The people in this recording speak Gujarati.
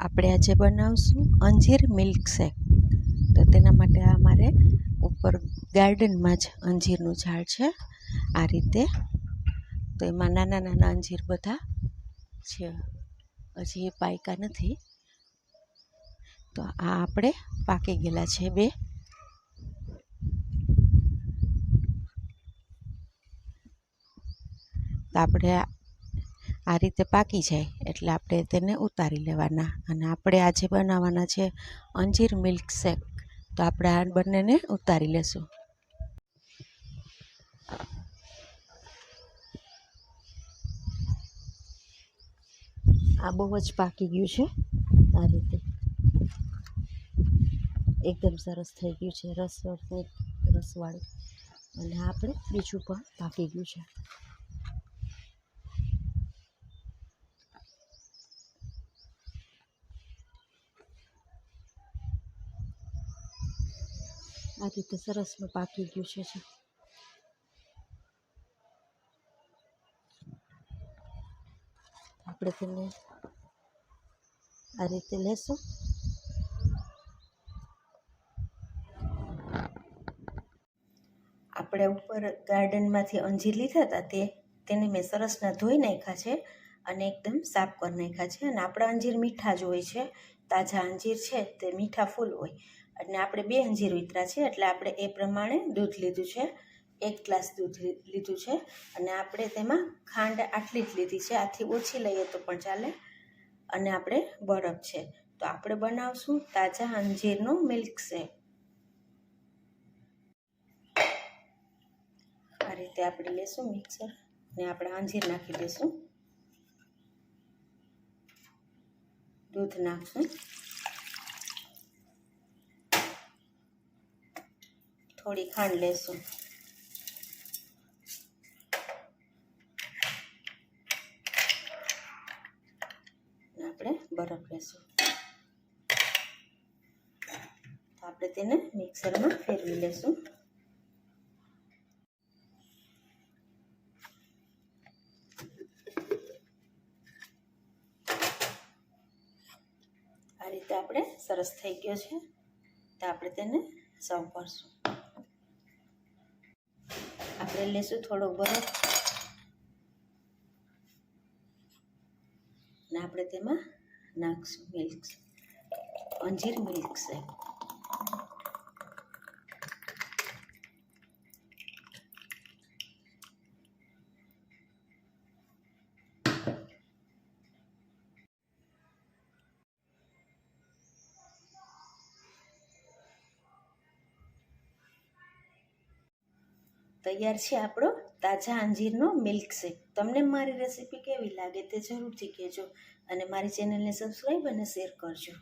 આપણે આજે બનાવશું અંજીર મિલ્ક શેક. તો તેના માટે અમારે ઉપર ગાર્ડનમાં જ અંજીરનું ઝાડ છે આ રીતે. તો એમાં નાના નાના અંજીર બધા છે, હજી એ પાક્યા નથી. તો આ આપણે પાકી ગયેલા છે બે. તો આપણે આ રીતે પાકી જાય એટલે આપણે તેને ઉતારી લેવાના. અને આપણે આજે બનાવવાના છે અંજીર મિલ્ક શેક. તો આપણે આ બંનેને ઉતારી લેશું. આ બહુ જ પાકી ગયું છે, આ રીતે એકદમ સરસ થઈ ગયું છે, રસવાળું. અને આપણે બીજું પણ પાકી ગયું છે. આ રીતે સરસમાં પાકી ગયું છે. આપણે તેને આ રીતે લેશું. આપણે ઉપર ગાર્ડનમાંથી અંજીર લીધા હતા તેને મેં સરસના ધોઈ નાખ્યા છે અને એકદમ સાફ કરી નાખ્યા છે. અને આપણા અંજીર મીઠા જ હોય છે, તાજા અંજીર છે તે મીઠા ફૂલ હોય. અને આપણે 2 અંજીર ઉતરા છે એટલે આપણે એ પ્રમાણે દૂધ લીધું છે, 1 ગ્લાસ દૂધ લીધું છે. અને આપણે તેમાં ખાંડ આટલી જ લીધી છે, આથી ઓછી લઈએ તો પણ ચાલે. અને આપણે બરફ છે. તો આપણે બનાવશું તાજા અંજીરનો મિલ્ક શેક. આ રીતે આપણે લેશું મિક્સર ને આપણે અંજીર નાખી દઈશું, દૂધ નાખશું, થોડી ખાંડ લેશું, આપણે બરફ લેશું. તો આપણે તેને મિક્સરમાં ફેરવી લેશું. આ રીતે આપણે સરસ થઈ ગયો છે. તો આપણે તેને સર્વ કરશું. આપણે લેશું થોડો બરફ ને આપણે તેમાં નાખશું અંજીર મિલ્ક શેક. તૈયાર છે આપણો તાજા અંજીરનો મિલ્ક શેક. તમને મારી રેસીપી કેવી લાગે તે જરૂરથી કહેજો અને મારી ચેનલને સબસ્ક્રાઈબ અને શેર કરજો.